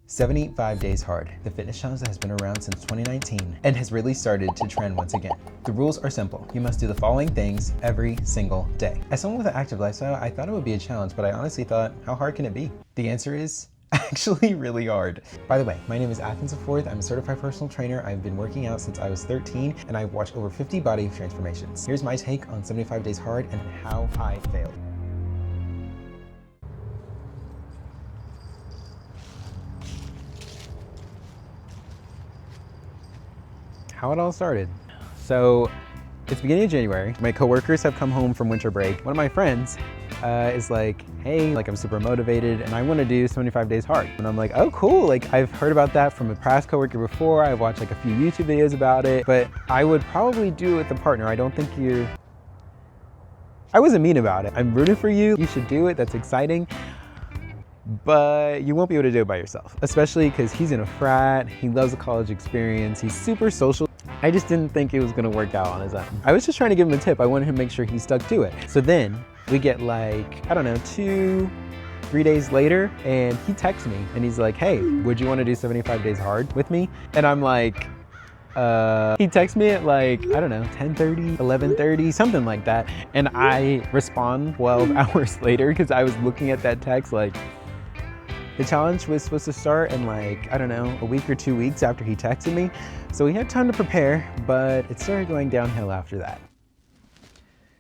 75 Days Hard, the fitness challenge that has been around since 2019 and has really started to trend once again. The rules are simple. You must do the following things every single day. As someone with an active lifestyle, I thought it would be a challenge, but I honestly thought, how hard can it be? The answer is actually really hard. By the way, my name is Athens IV. I'm a certified personal trainer. I've been working out since I was 13 and I've watched over 50 body transformations. Here's my take on 75 Days Hard and how I failed. How it all started. So it's beginning of January. My coworkers have come home from winter break. One of my friends is like, hey, like I'm super motivated and I want to do 75 Days Hard. And I'm like, oh cool, like I've heard about that from a past coworker before. I've watched like a few YouTube videos about it, but I would probably do it with a partner. I don't think I wasn't mean about it. I'm rooting for you. You should do it. That's exciting. But you won't be able to do it by yourself, especially because he's in a frat, he loves the college experience, he's super social. I just didn't think it was gonna work out on his own. I was just trying to give him a tip. I wanted him to make sure he stuck to it. So then we get like, I don't know, 2-3 days later, and he texts me and he's like, hey, would you wanna do 75 Days Hard with me? And I'm like, he texts me at like, I don't know, 10:30, 11:30, something like that. And I respond 12 hours later because I was looking at that text like, the challenge was supposed to start in like, I don't know, a week or 2 weeks after he texted me. So we had time to prepare, but it started going downhill after that.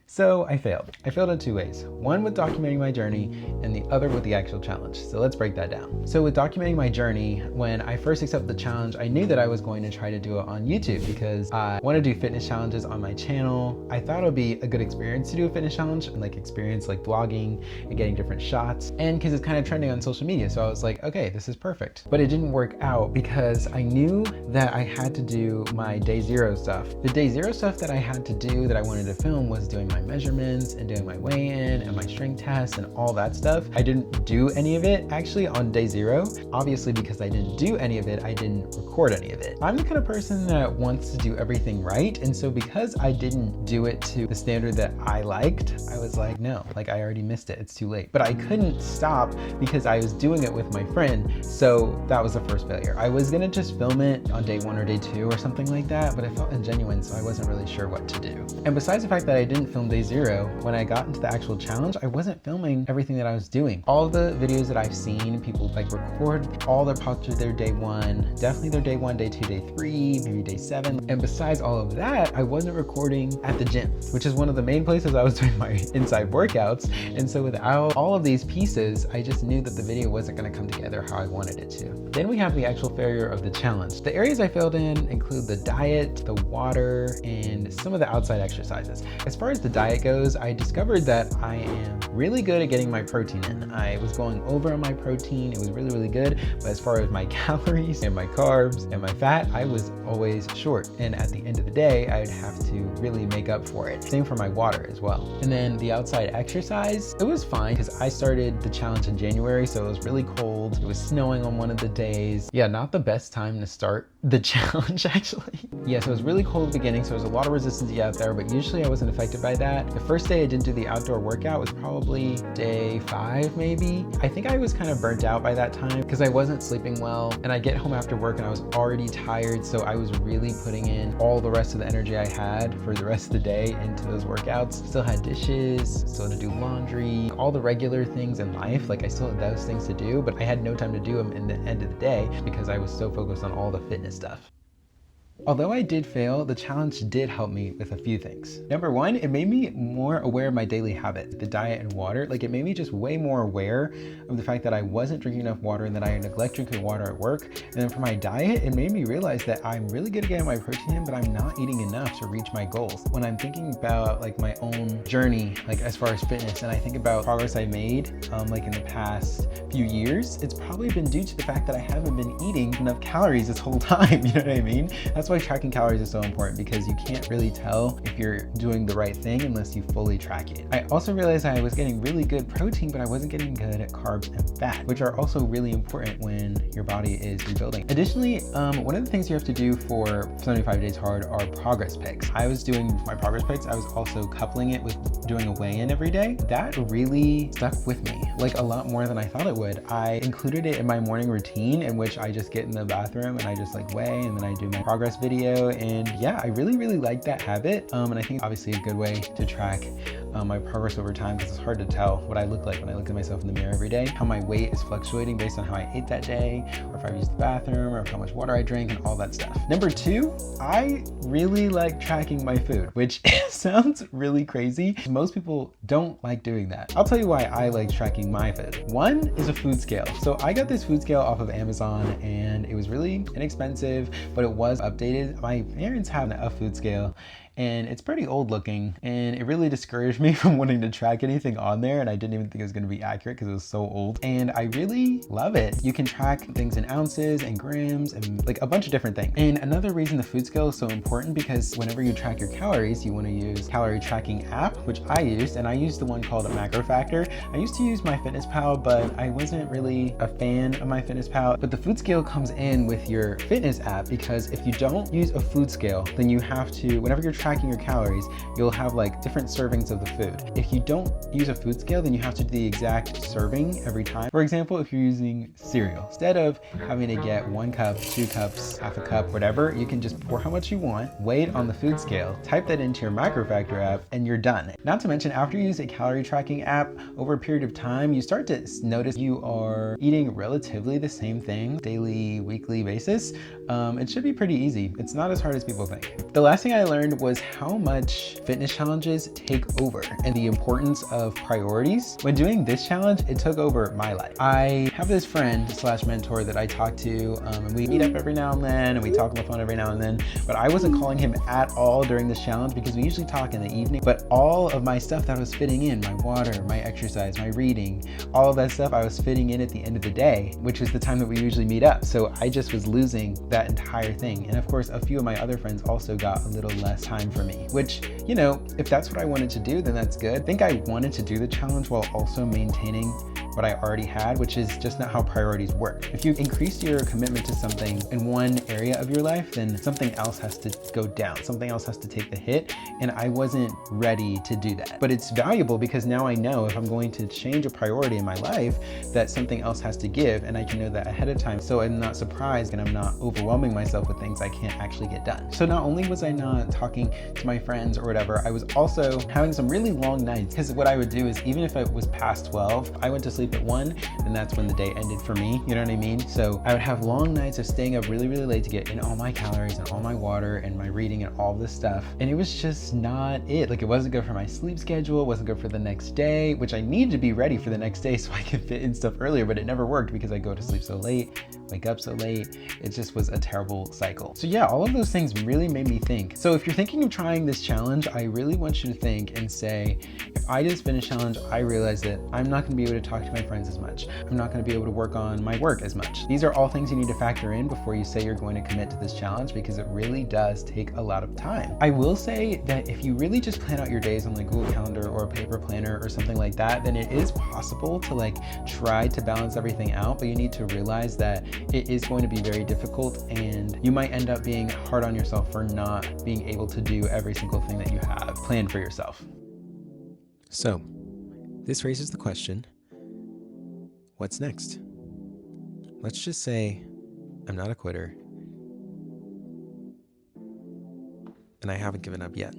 So I failed. I failed in 2 ways. One with documenting my journey and the other with the actual challenge. So let's break that down. So with documenting my journey, when I first accepted the challenge, I knew that I was going to try to do it on YouTube because I want to do fitness challenges on my channel. I thought it would be a good experience to do a fitness challenge and like experience like vlogging and getting different shots, and because it's kind of trending on social media. So I was like, okay, this is perfect. But it didn't work out because I knew that I had to do my day zero stuff. The day zero stuff that I had to do that I wanted to film was doing my measurements and doing my weigh-in and my strength test and all that stuff. I didn't do any of it actually on day zero. Obviously, because I didn't do any of it, I didn't record any of it. I'm the kind of person that wants to do everything right, and so because I didn't do it to the standard that I liked, I was like, no, like I already missed it, it's too late. But I couldn't stop because I was doing it with my friend, so that was the first failure. I was gonna just film it on day 1 or day 2 or something like that, but it felt ingenuine, so I wasn't really sure what to do. And besides the fact that I didn't film day 0, when I got into the actual challenge, I wasn't filming everything that I was doing. All the videos that I've seen, people like record all their parts of their day 1, definitely their day 1, day 2, day 3, maybe day 7. And besides all of that, I wasn't recording at the gym, which is one of the main places I was doing my inside workouts. And so without all of these pieces, I just knew that the video wasn't gonna come together how I wanted it to. Then we have the actual failure of the challenge. The areas I failed in include the diet, the water, and some of the outside exercises. As far as the diet goes, I discovered that I am really good at getting my protein in. I was going over on my protein, it was really, really good, but as far as my calories and my carbs and my fat, I was always short. And at the end of the day, I'd have to really make up for it. Same for my water as well. And then the outside exercise, it was fine because I started the challenge in January, so it was really cold. It was snowing on one of the days. Yeah, not the best time to start the challenge actually. Yeah, so it was really cold at the beginning, so there was a lot of resistance out there, but usually I wasn't affected by that. The first day I didn't do the outdoor workout was probably day 5 maybe. I think I was kind of burnt out by that time because I wasn't sleeping well, and I get home after work and I was already tired, so I was really putting in all the rest of the energy I had for the rest of the day into those workouts. Still had dishes, still had to do laundry, all the regular things in life, like I still had those things to do, but I had no time to do them in the end of the day because I was so focused on all the fitness stuff. Although I did fail, the challenge did help me with a few things. Number 1, it made me more aware of my daily habit, the diet and water. Like it made me just way more aware of the fact that I wasn't drinking enough water and that I neglect drinking water at work. And then for my diet, it made me realize that I'm really good at getting my protein in, but I'm not eating enough to reach my goals. When I'm thinking about like my own journey, like as far as fitness, and I think about progress I made like in the past few years, it's probably been due to the fact that I haven't been eating enough calories this whole time, you know what I mean? That's why tracking calories is so important, because you can't really tell if you're doing the right thing unless you fully track it. I also realized I was getting really good protein, but I wasn't getting good at carbs and fat, which are also really important when your body is rebuilding. Additionally, one of the things you have to do for 75 Days Hard are progress pics. I was doing my progress pics. I was also coupling it with doing a weigh-in every day. That really stuck with me, like a lot more than I thought it would. I included it in my morning routine, in which I just get in the bathroom and I just like weigh, and then I do my progress video. And yeah, I really like that habit. And I think it's obviously a good way to track my progress over time, because it's hard to tell what I look like when I look at myself in the mirror every day, how my weight is fluctuating based on how I ate that day, or if I've used the bathroom, or how much water I drink, and all that stuff. Number two, I really like tracking my food, which sounds really crazy. Most people don't like doing that. I'll tell you why I like tracking my food. One is a food scale. So I got this food scale off of Amazon, and it was really inexpensive, but it was updated. My parents have a food scale, and it's pretty old looking, and it really discouraged me from wanting to track anything on there, and I didn't even think it was going to be accurate because it was so old. And I really love it. You can track things in ounces and grams and like a bunch of different things. And another reason the food scale is so important, because whenever you track your calories, you want to use calorie tracking app, which I used, and I used the one called MacroFactor. I used to use MyFitnessPal, but I wasn't really a fan of MyFitnessPal. But the food scale comes in with your fitness app, because if you don't use a food scale, then you have to, whenever you're tracking your calories, you'll have like different servings of the food. If you don't use a food scale, then you have to do the exact serving every time. For example, if you're using cereal, instead of having to get 1 cup, 2 cups, half a cup, whatever, you can just pour how much you want, weigh it on the food scale, type that into your MacroFactor app, and you're done. Not to mention, after you use a calorie tracking app, over a period of time, you start to notice you are eating relatively the same thing daily, weekly basis. It should be pretty easy. It's not as hard as people think. The last thing I learned was how much fitness challenges take over, and the importance of priorities. When doing this challenge, it took over my life. I have this friend slash mentor that I talk to, and we meet up every now and then, and we talk on the phone every now and then, but I wasn't calling him at all during this challenge, because we usually talk in the evening. But all of my stuff that I was fitting in, my water, my exercise, my reading, all of that stuff I was fitting in at the end of the day, which is the time that we usually meet up. So I just was losing that entire thing. And of course, a few of my other friends also got a little less time for me, which, you know, if that's what I wanted to do, then that's good. I think I wanted to do the challenge while also maintaining what I already had, which is just not how priorities work. If you increase your commitment to something in one area of your life, then something else has to go down. Something else has to take the hit. And I wasn't ready to do that. But it's valuable, because now I know if I'm going to change a priority in my life, that something else has to give, and I can know that ahead of time, so I'm not surprised and I'm not overwhelming myself with things I can't actually get done. So not only was I not talking to my friends or whatever, I was also having some really long nights, because what I would do is, even if it was past 12, I went to sleep at 1, and that's when the day ended for me, you know what I mean? So I would have long nights of staying up really late to get in all my calories and all my water and my reading and all this stuff, and it was just not it. Like, it wasn't good for my sleep schedule, it wasn't good for the next day, which I needed to be ready for the next day so I could fit in stuff earlier, but it never worked, because I go to sleep so late, wake up so late. It just was a terrible cycle. So yeah, all of those things really made me think. So if you're thinking of trying this challenge, I really want you to think and say, if I just finished challenge, I realized that I'm not gonna be able to talk to my friends as much. I'm not gonna be able to work on my work as much. These are all things you need to factor in before you say you're going to commit to this challenge, because it really does take a lot of time. I will say that if you really just plan out your days on like Google Calendar or a paper planner or something like that, then it is possible to like try to balance everything out, but you need to realize that it is going to be very difficult, and you might end up being hard on yourself for not being able to do every single thing that you have planned for yourself. So, this raises the question, what's next? Let's just say I'm not a quitter, and I haven't given up yet.